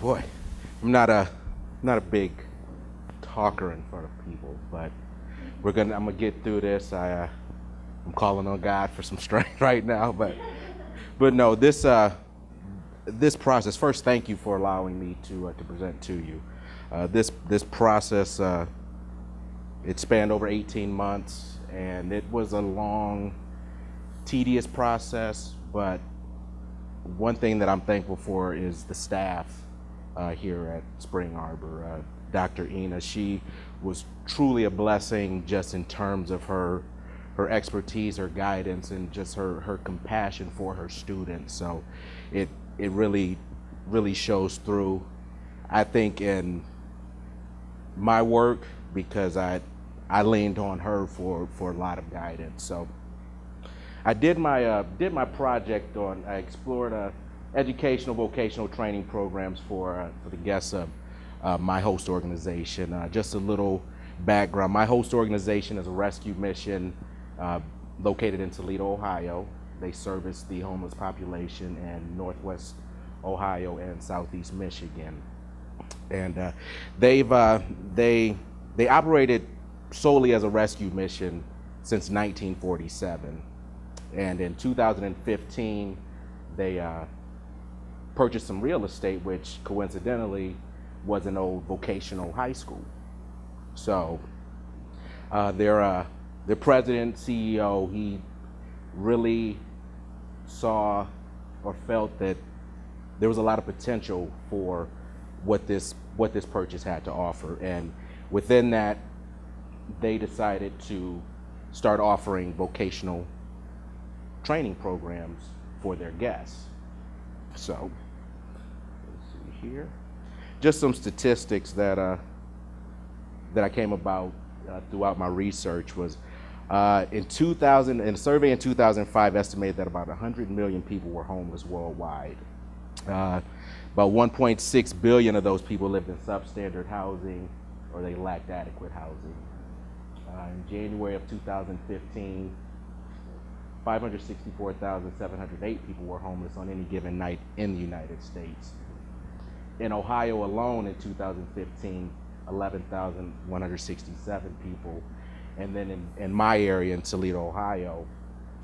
Boy, I'm not a big talker in front of people, but I'm gonna get through this. I'm calling on God for some strength right now, but no, this process. First, thank you for allowing me to present to you. This process it spanned over 18 months, and it was a long, tedious process. But one thing that I'm thankful for is the staff here at Spring Arbor. Dr. Ina, she was truly a blessing just in terms of her expertise, her guidance, and just her compassion for her students. So it really shows through, I think, in my work, because I leaned on her for a lot of guidance. So I did my project on, I explored educational vocational training programs for the guests of my host organization. Just a little background. My host organization is a rescue mission located in Toledo, Ohio. They service the homeless population in Northwest Ohio and Southeast Michigan. And they operated solely as a rescue mission since 1947. And in 2015, they purchased some real estate, which coincidentally was an old vocational high school. So their president, CEO, he really saw or felt that there was a lot of potential for what this purchase had to offer. And within that, they decided to start offering vocational training programs for their guests. So let's see here. Just some statistics that I came about throughout my research was in a survey in 2005 estimated that about 100 million people were homeless worldwide. About 1.6 billion of those people lived in substandard housing, or they lacked adequate housing. In January of 2015, 564,708 people were homeless on any given night in the United States. In Ohio alone in 2015, 11,167 people. And then in my area in Toledo, Ohio,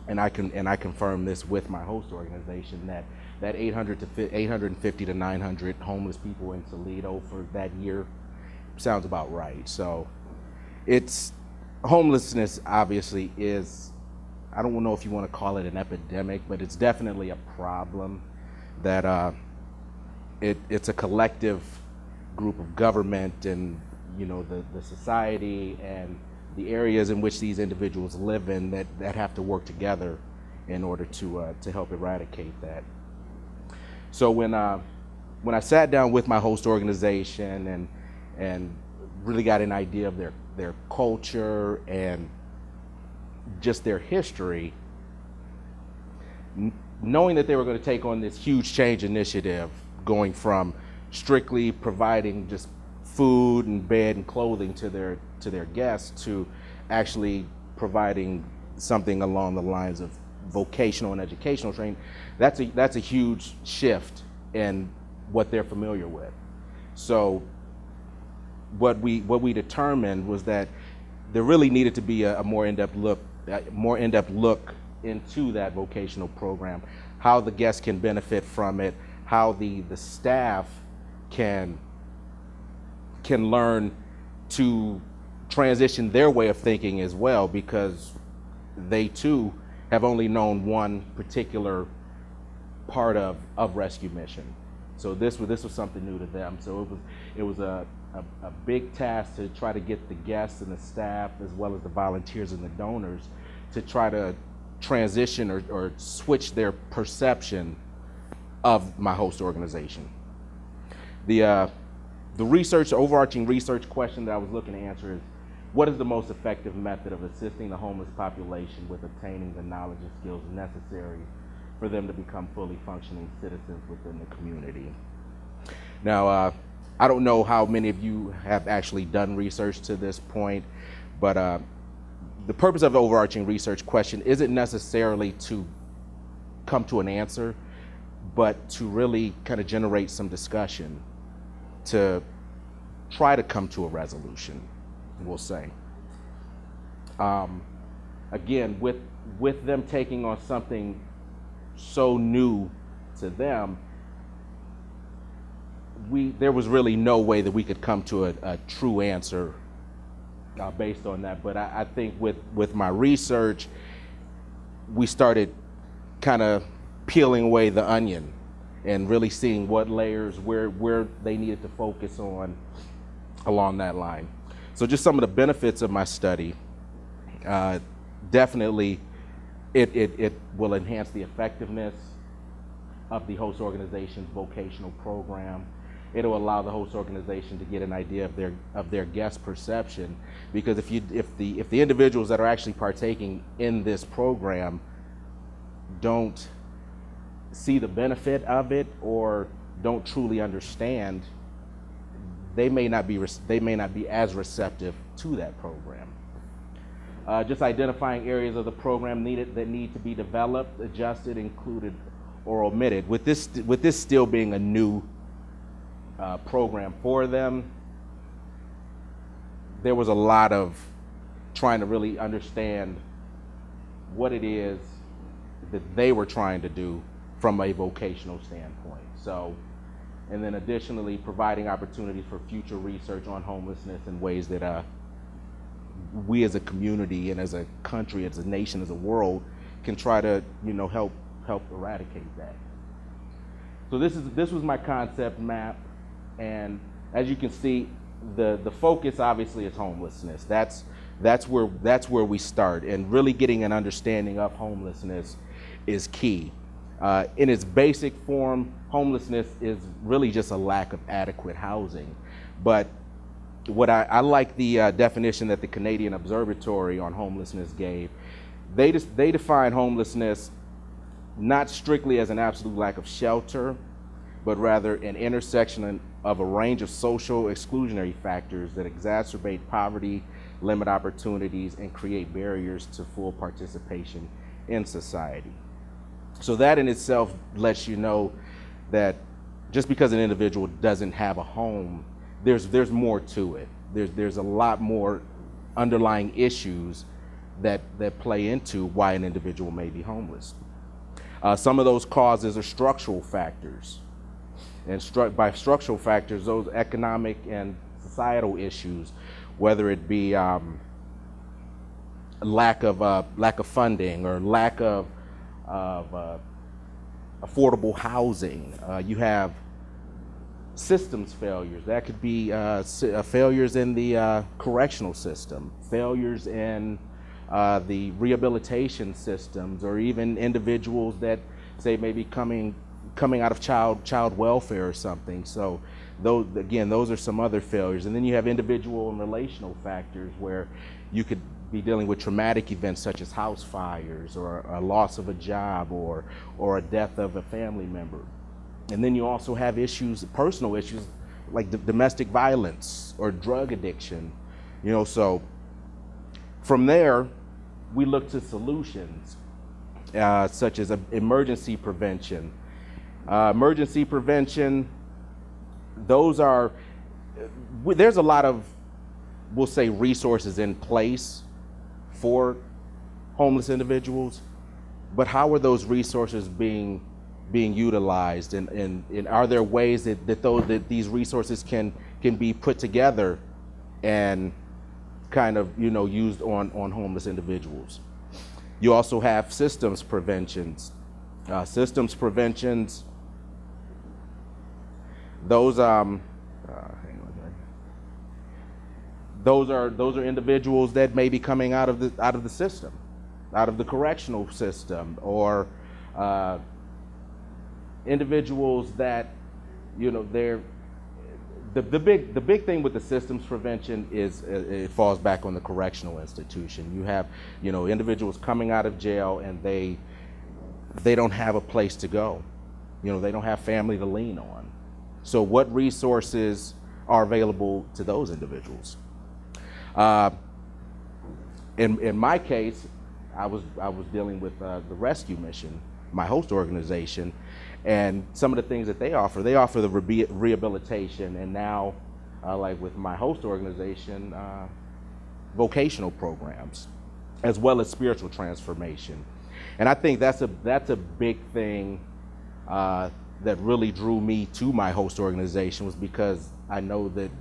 and I confirm this with my host organization, that 850 to 900 homeless people in Toledo for that year sounds about right. So homelessness obviously is, I don't know if you want to call it an epidemic, but it's definitely a problem that it's a collective group of government and the society and the areas in which these individuals live in that have to work together in order to help eradicate that. So when I sat down with my host organization and really got an idea of their culture and just their history, knowing that they were going to take on this huge change initiative, going from strictly providing just food and bed and clothing to their guests to actually providing something along the lines of vocational and educational training, that's a huge shift in what they're familiar with. So what we determined was that there really needed to be a more in-depth look into that vocational program, how the guests can benefit from it, how the staff can learn to transition their way of thinking as well, because they too have only known one particular part of rescue mission. So this was something new to them. So it was a big task to try to get the guests and the staff, as well as the volunteers and the donors, to try to transition or switch their perception of my host organization. The overarching research question that I was looking to answer is, what is the most effective method of assisting the homeless population with obtaining the knowledge and skills necessary for them to become fully functioning citizens within the community? Now, I don't know how many of you have actually done research to this point, but the purpose of the overarching research question isn't necessarily to come to an answer, but to really kind of generate some discussion to try to come to a resolution, we'll say. Again, with them taking on something so new to them, there was really no way that we could come to a true answer based on that. But I think with my research, we started kind of peeling away the onion and really seeing what layers, where they needed to focus on along that line. So just some of the benefits of my study, definitely it will enhance the effectiveness of the host organization's vocational program. It'll allow the host organization to get an idea of their guest perception, because if the individuals that are actually partaking in this program don't see the benefit of it or don't truly understand, they may not be as receptive to that program. Just identifying areas of the program that need to be developed, adjusted, included, or omitted. With this still being a new program for them, there was a lot of trying to really understand what it is that they were trying to do from a vocational standpoint. So, and then additionally, providing opportunities for future research on homelessness in ways that we as a community and as a country, as a nation, as a world, can try to help eradicate that. So this was my concept map, and as you can see, the focus obviously is homelessness. That's where we start, and really getting an understanding of homelessness is key. In its basic form, homelessness is really just a lack of adequate housing. But what I like the definition that the Canadian Observatory on Homelessness gave. They define homelessness not strictly as an absolute lack of shelter, but rather an intersection of a range of social exclusionary factors that exacerbate poverty, limit opportunities, and create barriers to full participation in society. So that in itself lets you know that just because an individual doesn't have a home, there's more to it. There's a lot more underlying issues that play into why an individual may be homeless. Some of those causes are structural factors. And by structural factors, those economic and societal issues, whether it be lack of funding or lack of affordable housing. You have systems failures. That could be failures in the correctional system, failures in the rehabilitation systems, or even individuals that say maybe coming out of child welfare or something. So those are some other failures. And then you have individual and relational factors where you could be dealing with traumatic events such as house fires or a loss of a job or a death of a family member. And then you also have issues, personal issues like domestic violence or drug addiction. So from there, we look to solutions such as emergency prevention. Emergency prevention, there's a lot of, we'll say, resources in place for homeless individuals, but how are those resources being utilized, and are there ways that these resources can be put together and kind of used on homeless individuals? You also have systems preventions. Those are individuals that may be coming out of the system, out of the correctional system, or individuals that they're the big thing with the systems prevention is it falls back on the correctional institution. You have individuals coming out of jail and they don't have a place to go. They don't have family to lean on. So what resources are available to those individuals? In my case, I was dealing with the rescue mission, my host organization. And some of the things that they offer the rehabilitation, and now, like with my host organization, vocational programs, as well as spiritual transformation. And I think that's a big thing that really drew me to my host organization, was because I know that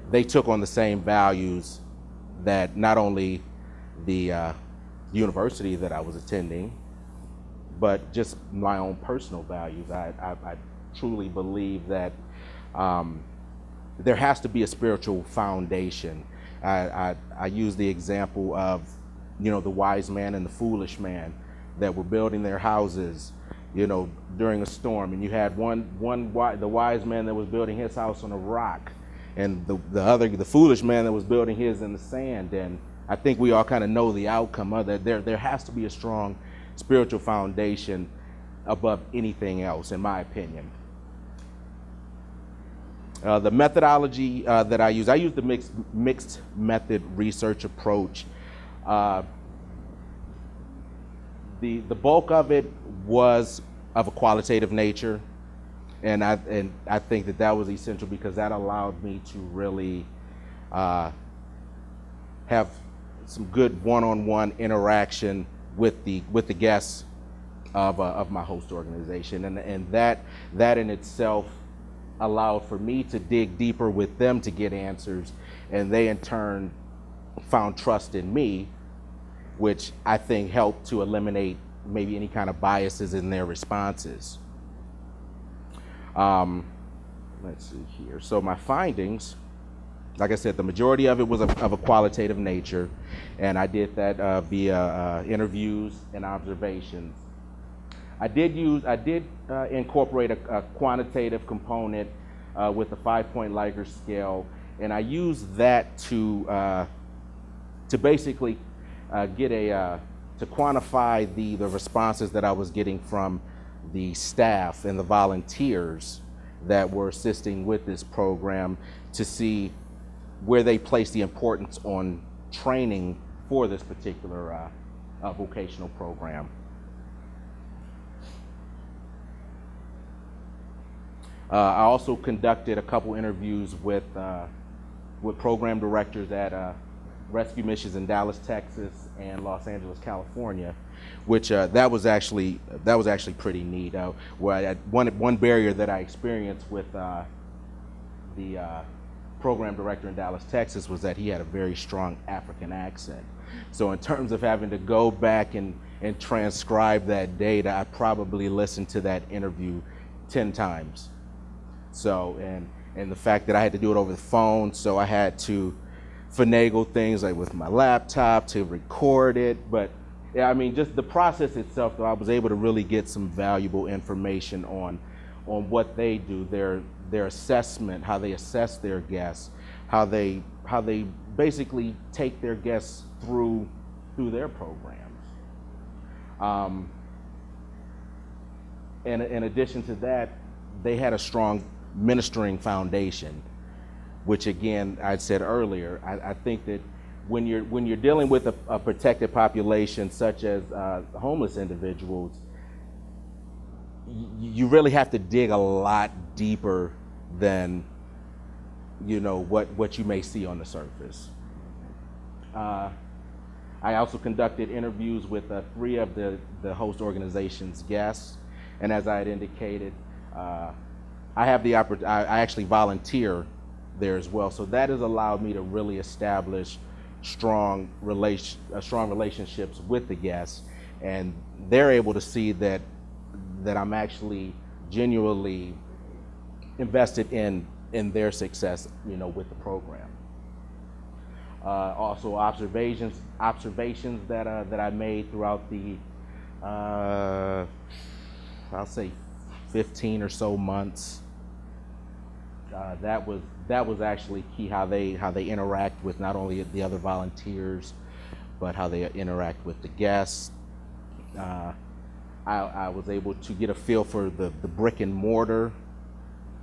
they took on the same values that not only the university that I was attending, but just my own personal values. I truly believe that there has to be a spiritual foundation. I use the example of, the wise man and the foolish man that were building their houses, during a storm, and you had the wise man that was building his house on a rock, and the foolish man that was building his in the sand. And I think we all kind of know the outcome of that. There has to be a strong spiritual foundation above anything else, in my opinion. The methodology that I use the mixed method research approach. The bulk of it was of a qualitative nature, and I think that was essential, because that allowed me to really have some good one-on-one interaction with the guests of my host organization, and that in itself allowed for me to dig deeper with them to get answers, and they in turn found trust in me, which I think helped to eliminate maybe any kind of biases in their responses. Let's see here. So my findings, like I said, the majority of it was of a qualitative nature, and I did that via interviews and observations. I did incorporate a quantitative component with the 5-point Likert scale, and I used that to basically to quantify the responses that I was getting from the staff and the volunteers that were assisting with this program, to see where they place the importance on training for this particular vocational program. I also conducted a couple interviews with program directors at rescue missions in Dallas, Texas, and Los Angeles, California, which that was actually pretty neat. Where one barrier that I experienced with the program director in Dallas, Texas, was that he had a very strong African accent. So in terms of having to go back and transcribe that data, I probably listened to that interview 10 times. So, and the fact that I had to do it over the phone, so I had to finagle things like with my laptop to record it. But yeah, I mean, just the process itself, though, I was able to really get some valuable information on what they do, their assessment, how they assess their guests, how they basically take their guests through their programs. And in addition to that, they had a strong ministering foundation, which again, I said earlier, I think that when you're dealing with a protected population such as homeless individuals, you really have to dig a lot deeper than what you may see on the surface. I also conducted interviews with 3 of the host organization's guests, and as I had indicated, I actually volunteer there as well. So that has allowed me to really establish strong relationships with the guests, and they're able to see that I'm actually genuinely invested in their success, with the program. Also observations that I made throughout the I'll say 15 or so months. That was actually key, how they interact with not only the other volunteers, but how they interact with the guests. I was able to get a feel for the brick and mortar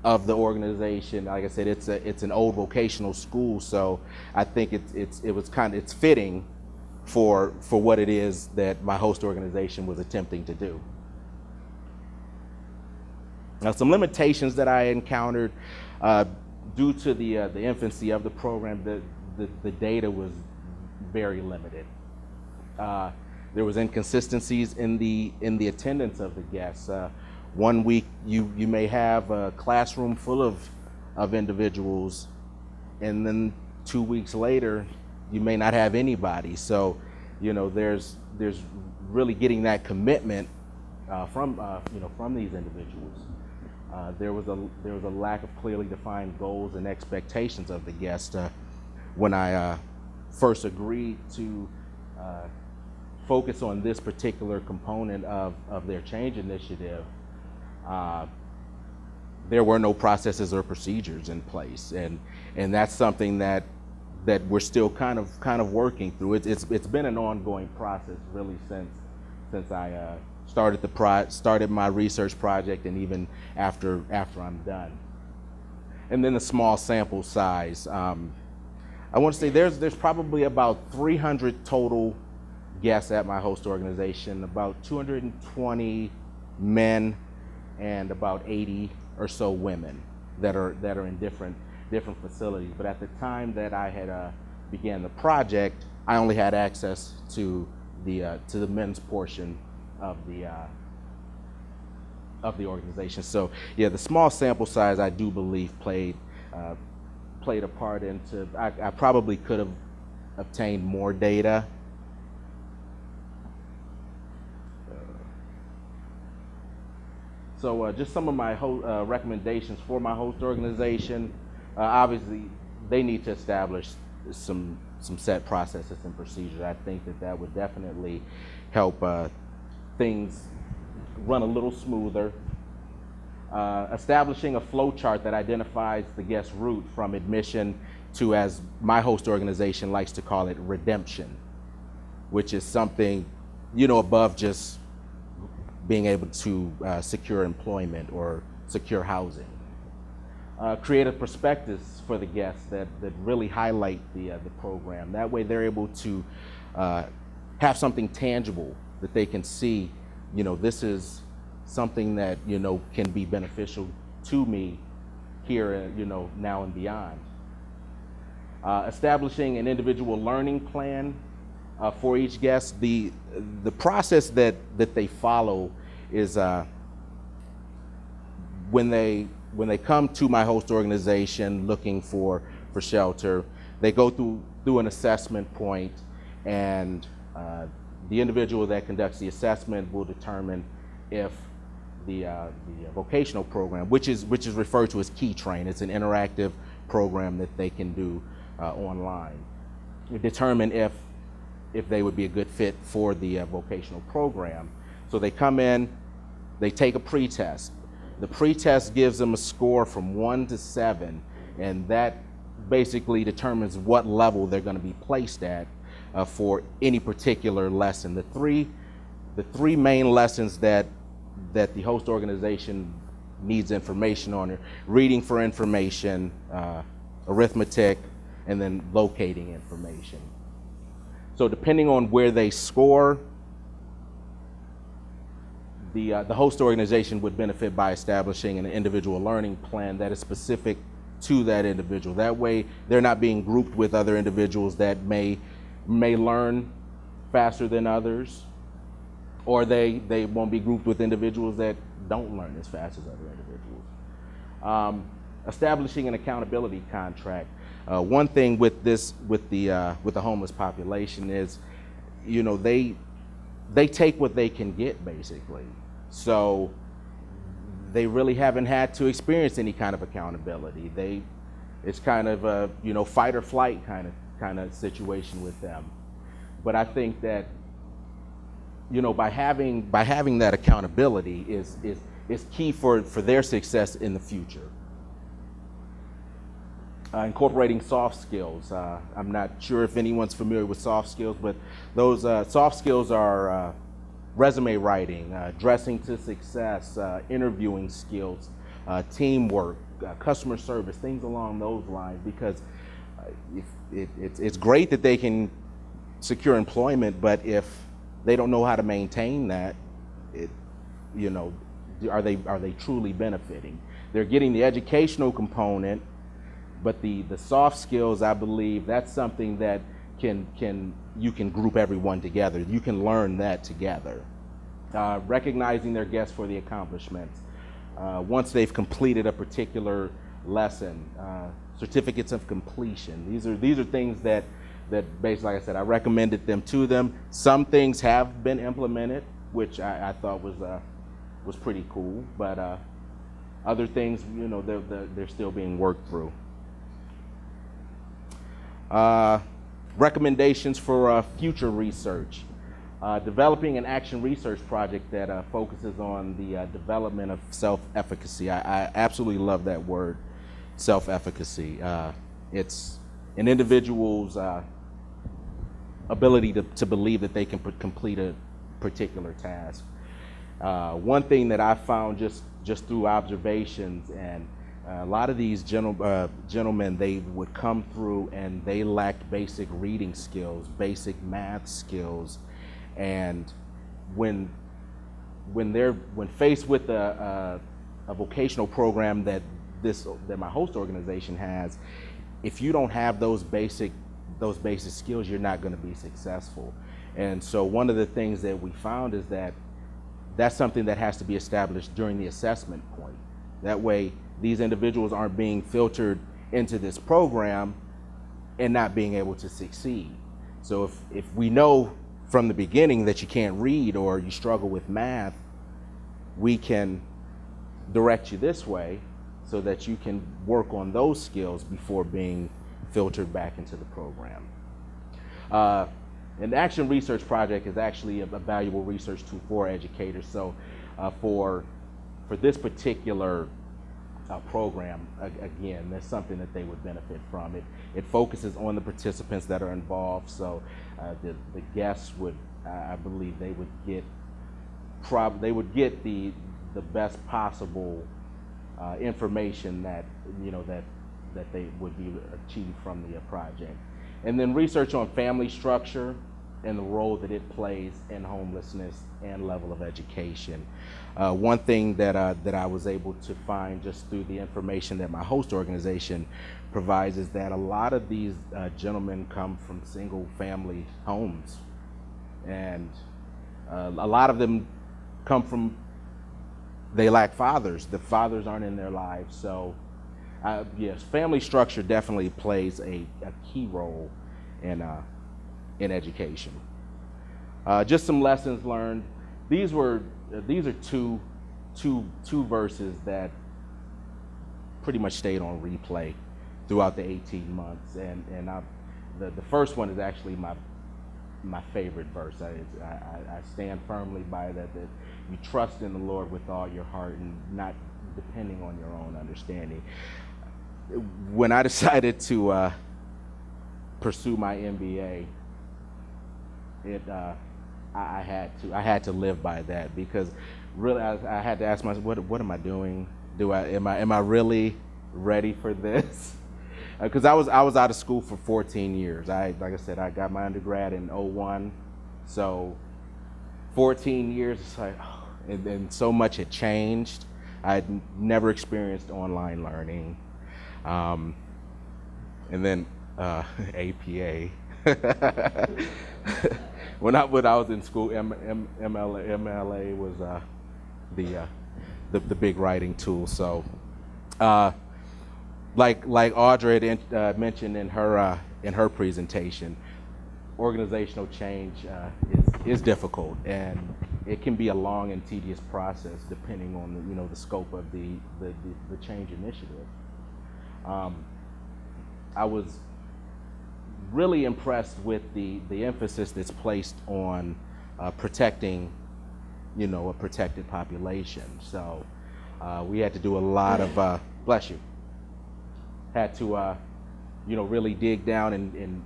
of the organization. Like I said, it's an old vocational school, so I think it's fitting for what it is that my host organization was attempting to do. Now, some limitations that I encountered due to the infancy of the program, the data was very limited. There was inconsistencies in the attendance of the guests. One week you may have a classroom full of individuals, and then 2 weeks later you may not have anybody. So, there's really getting that commitment from these individuals. There was a lack of clearly defined goals and expectations of the guests. When I first agreed to focus on this particular component of their change initiative, there were no processes or procedures in place, and that's something that we're still kind of working through. It's been an ongoing process really since I started my research project, and even after I'm done. And then the small sample size. I want to say there's probably about 300 total guests at my host organization, about 220 men and about 80 or so women that are in different facilities. But at the time that I had began the project, I only had access to the men's portion of the organization. So yeah, the small sample size, I do believe, played a part into. I probably could have obtained more data. So just some of my recommendations for my host organization. Obviously, they need to establish some set processes and procedures. I think that would definitely help things run a little smoother. Establishing a flow chart that identifies the guest route from admission to, as my host organization likes to call it, redemption, which is something, above just being able to secure employment or secure housing. Create a prospectus for the guests that really highlight the program. That way they're able to have something tangible that they can see, this is something that, can be beneficial to me here, now and beyond. Establishing an individual learning plan for each guest. The process that they follow is when they come to my host organization looking for shelter, they go through an assessment point, and the individual that conducts the assessment will determine if the vocational program, which is referred to as Key Train. It's an interactive program that they can do online. Determine if they would be a good fit for the vocational program. So they come in, they take a pretest. The pretest gives them a score from 1 to 7, and that basically determines what level they're going to be placed at for any particular lesson. The three main lessons that the host organization needs information on are reading for information, arithmetic, and then locating information. So depending on where they score, the host organization would benefit by establishing an individual learning plan that is specific to that individual. That way they're not being grouped with other individuals that may learn faster than others, or they won't be grouped with individuals that don't learn as fast as other individuals. Establishing an accountability contract. One thing with the homeless population is, they take what they can get, basically. So they really haven't had to experience any kind of accountability. It's kind of a fight or flight kind of situation with them. But I think that by having that accountability is key for their success in the future. Incorporating soft skills. I'm not sure if anyone's familiar with soft skills, but those soft skills are resume writing, dressing to success, interviewing skills, teamwork, customer service, things along those lines. Because it's great that they can secure employment, but if they don't know how to maintain that, are they truly benefiting? They're getting the educational component, but the soft skills, I believe, that's something that you can group everyone together. You can learn that together. Recognizing their guests for the accomplishments. Once they've completed a particular lesson, certificates of completion. These are things that basically, like I said, I recommended them to them. Some things have been implemented, which I thought was pretty cool, but other things, you know, they're still being worked through. Recommendations for future research. Developing an action research project that focuses on the development of self-efficacy. I absolutely love that word, self-efficacy. It's an individual's ability to believe that they can complete a particular task. One thing that I found just through observations, and a lot of these gentlemen, they would come through and they lacked basic reading skills, basic math skills, and when faced with a vocational program that my host organization has, if you don't have those basic skills, you're not going to be successful. And so one of the things that we found is that that's something that has to be established during the assessment point. That way, these individuals aren't being filtered into this program and not being able to succeed. So if we know from the beginning that you can't read or you struggle with math, we can direct you this way so that you can work on those skills before being filtered back into the program. An action research project is actually a valuable research tool for educators. So for this particular program, again, that's something that they would benefit from. It focuses on the participants that are involved. So the guests would, I believe, they would get the best possible information that that they would be achieved from the project. And then research on family structure and the role that it plays in homelessness and level of education. One thing that I was able to find just through the information that my host organization provides is that a lot of these gentlemen come from single family homes, and a lot of them they lack fathers. The fathers aren't in their lives. So yes, family structure definitely plays a key role in education. Just some lessons learned. These are two verses that pretty much stayed on replay throughout the 18 months, and the first one is actually my favorite verse. I stand firmly by that you trust in the Lord with all your heart and not depending on your own understanding. When I decided to pursue my MBA, I had to live by that, because really I had to ask myself, what am I doing? Am I really ready for this? Because I was out of school for 14 years. Like I said, I got my undergrad in 2001, so 14 years. It's like, and so much had changed. I had never experienced online learning, and then APA. When I was in school, MLA was the big writing tool. So, like Audrey had mentioned in her presentation, organizational change is difficult, and it can be a long and tedious process depending on the scope of the change initiative. I was really impressed with the emphasis that's placed on protecting a protected population. So we had to do a lot of bless you. Had to really dig down and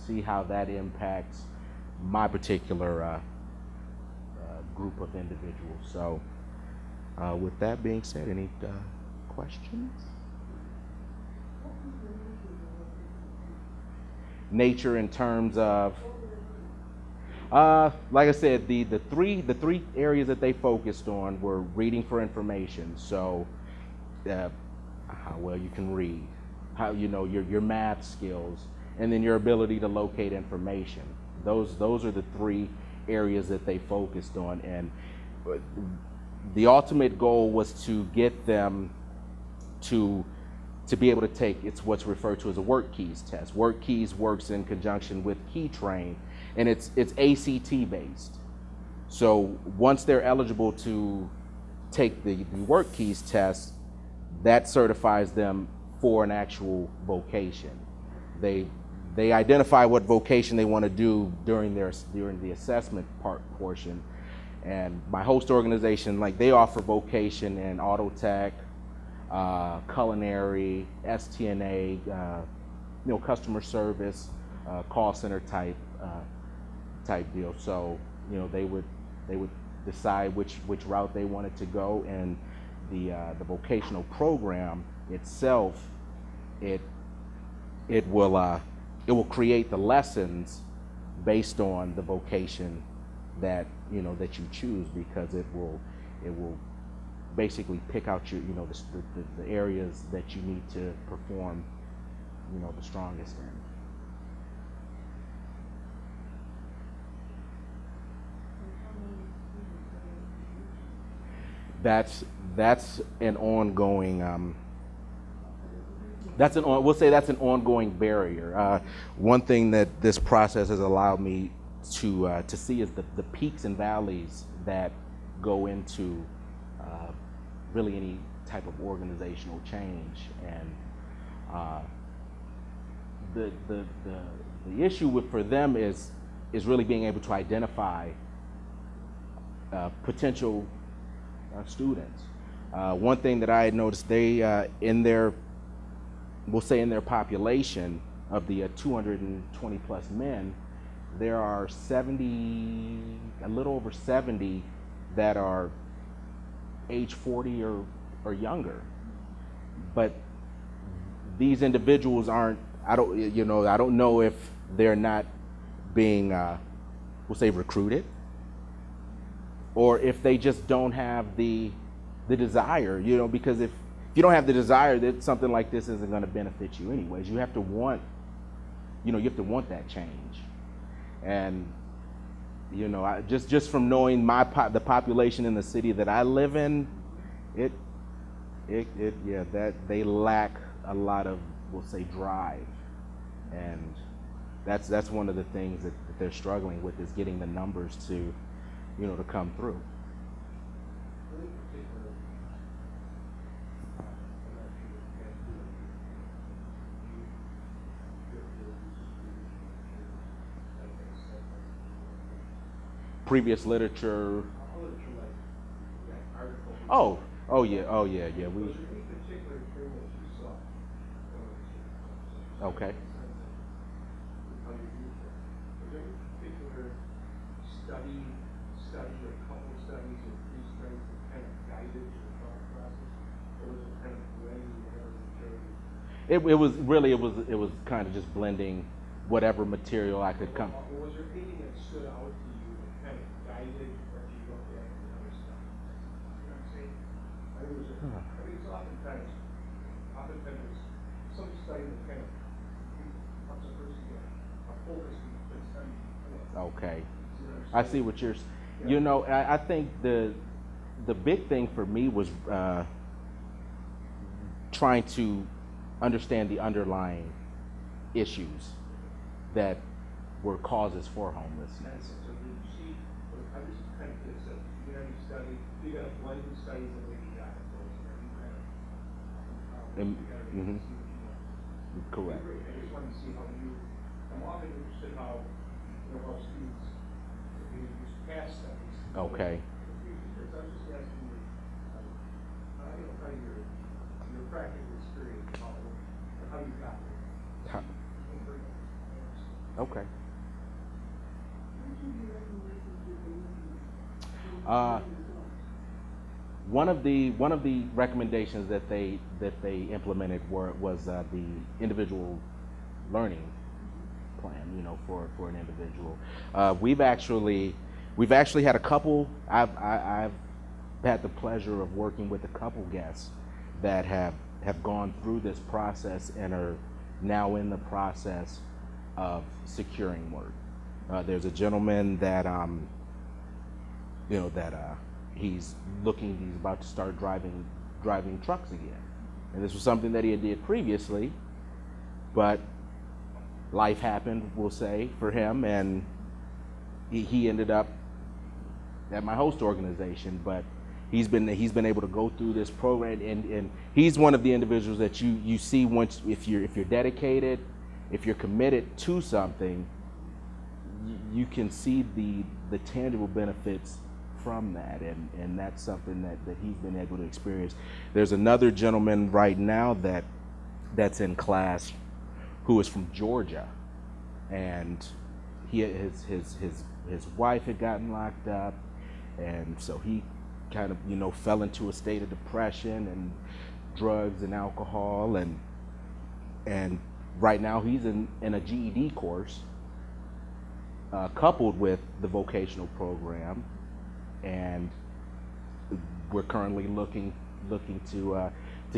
see how that impacts my particular group of individuals. So with that being said, any questions? Nature in terms of Like I said, the three areas that they focused on were reading for information. So, how well you can read, how your math skills, and then your ability to locate information. Those are the three areas that they focused on, and the ultimate goal was to get them to be able to take what's referred to as a work keys test. Work keys works in conjunction with Key Train, and it's ACT based. So once they're eligible to take the work keys test, that certifies them for an actual vocation. They identify what vocation they want to do during the assessment portion, and my host organization, like, they offer vocation in auto tech, culinary, STNA, customer service, call center type deal. So they would decide which route they wanted to go, and the vocational program itself, it will create the lessons based on the vocation that that you choose, because it will basically pick out your the areas that you need to perform the strongest in. That's an ongoing we'll say that's an ongoing barrier. One thing that this process has allowed me to see is the peaks and valleys that go into really any type of organizational change, and the issue for them is really being able to identify potential students. One thing that I had noticed, they in their population of the 220 plus men, there are a little over 70 that are age 40 or younger. But these individuals aren't, I don't know if they're not being, we'll say, recruited, or if they just don't have the desire, because if you don't have the desire, that something like this isn't going to benefit you anyways. You have to want, you have to want that change. And just from knowing the population in the city that I live in, that they lack a lot of, we'll say, drive, and that's one of the things that they're struggling with, is getting the numbers to come through. Previous literature. Oh yeah. We. Okay. Study or a couple of studies in these things that kind of guided your thought process, or was it kind of blending whatever? It was kind of just blending whatever material I could come. Was there anything that stood out to you that kind of guided what you looked at in other stuff? You know what I'm saying? It's oftentimes some study that kind of helps a person get a focus and study. Okay. I see what you're. I think the big thing for me was trying to understand the underlying issues that were causes for homelessness. So did you see? I'm just kind of curious. You got any study? You got a blended studies that maybe got those. Correct. I just wanted to see how you. I'm often interested how how students use past studies. Okay. So I'm just asking you, how your practical experience, how you got there. Okay. One of the recommendations that they implemented was the individual learning plan, for an individual. We've actually had a couple. I've had the pleasure of working with a couple guests that have gone through this process and are now in the process of securing work. There's a gentleman that he's about to start driving trucks again, and this was something that he did previously, but life happened, we'll say, for him, and he ended up at my host organization. But he's been able to go through this program, and he's one of the individuals that you see once, if you're dedicated, if you're committed to something, you can see the tangible benefits from that, and that's something that he's been able to experience. There's another gentleman right now that's in class who is from Georgia, and his wife had gotten locked up, and so he kind of fell into a state of depression and drugs and alcohol, and right now he's in a GED course coupled with the vocational program, and we're currently looking to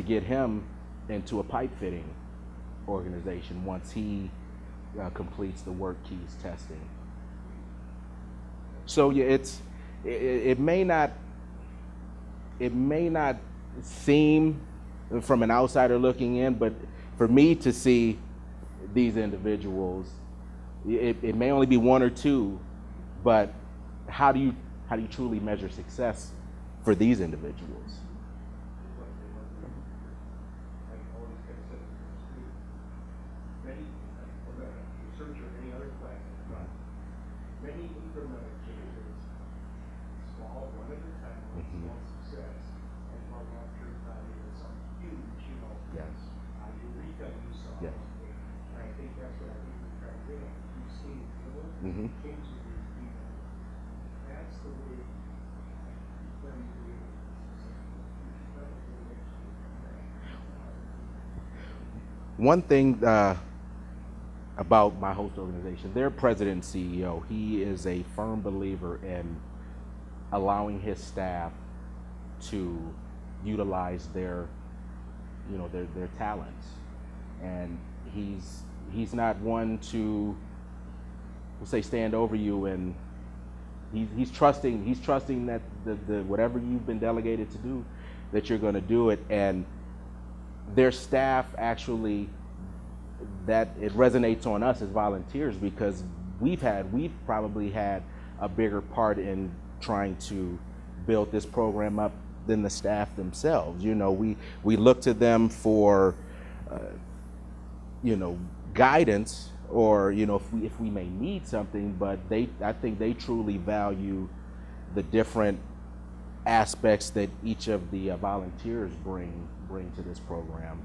get him into a pipe fitting organization once he completes the work keys testing. So yeah, it may not seem from an outsider looking in, but for me to see these individuals, it may only be one or two, but how do you truly measure success for these individuals? Mm-hmm. One thing about my host organization, their president and CEO, he is a firm believer in allowing his staff to utilize their talents, and he's not one to, we'll say, stand over you, and he's trusting that the whatever you've been delegated to do, that you're going to do it. And their staff, actually, that it resonates on us as volunteers, because we've probably had a bigger part in trying to build this program up than the staff themselves. We look to them for guidance, or if we may need something, but I think they truly value the different aspects that each of the volunteers bring to this program.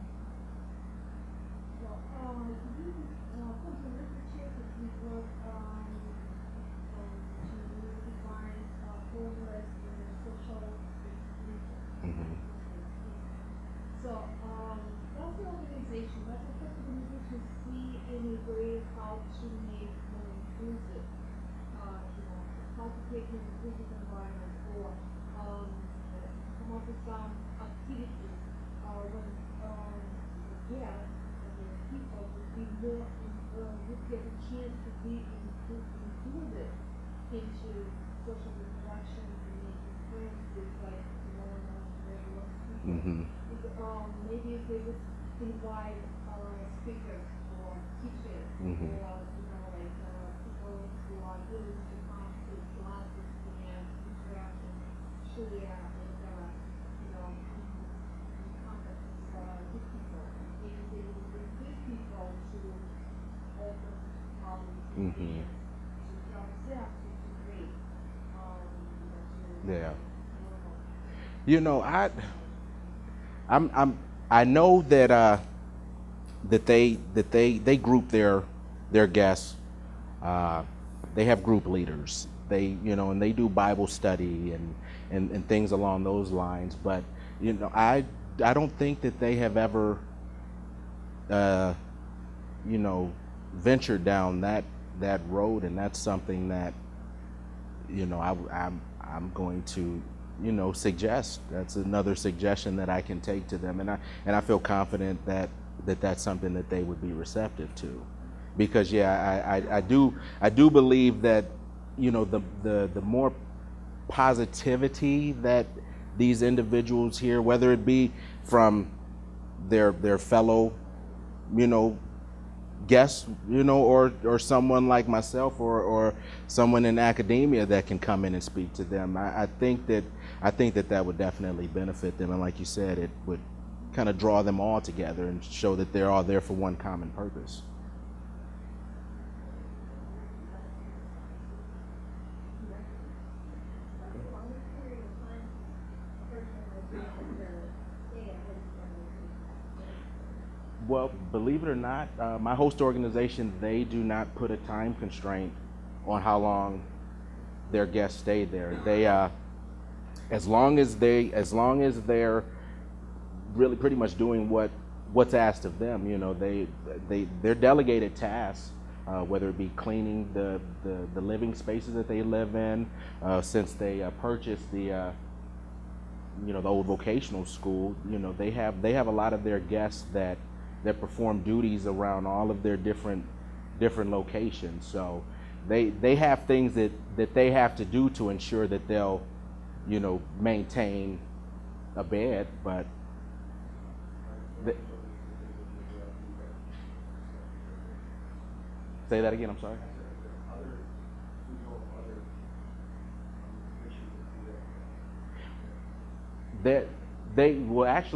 Mm-hmm. Maybe if they would invite speakers or teachers, mm-hmm. or people who are willing to come to classes and interact and share and contact with people. Maybe they would bring these people to open houses Mm-hmm. and to themselves to create. Yeah. I know that they group their guests. They have group leaders. And they do Bible study and things along those lines. But I don't think that they have ever ventured down that road, and that's something that I'm going to suggest. That's another suggestion that I can take to them, and I feel confident that that's something that they would be receptive to, because I do believe that the more positivity that these individuals hear, whether it be from their fellow guests, or someone like myself, or someone in academia that can come in and speak to them. I think that would definitely benefit them, and like you said, it would kind of draw them all together and show that they're all there for one common purpose. Well, believe it or not, my host organization, they do not put a time constraint on how long their guests stay there. They, as long as they're really pretty much doing what's asked of them, they're delegated tasks, whether it be cleaning the living spaces that they live in, since they purchased the old vocational school. They have a lot of their guests that perform duties around all of their different locations. So they have things that they have to do to ensure that they'll maintain a bed. But say that again, I'm sorry.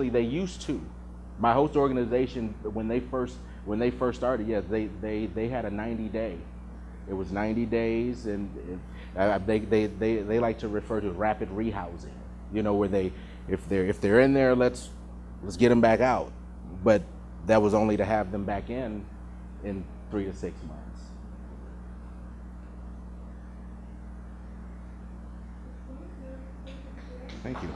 They used to. My host organization, when they first started, yes, they had a 90-day. It was 90 days, and they like to refer to rapid rehousing. Where if they're in there, let's get them back out. But that was only to have them back in 3 to 6 months. Thank you.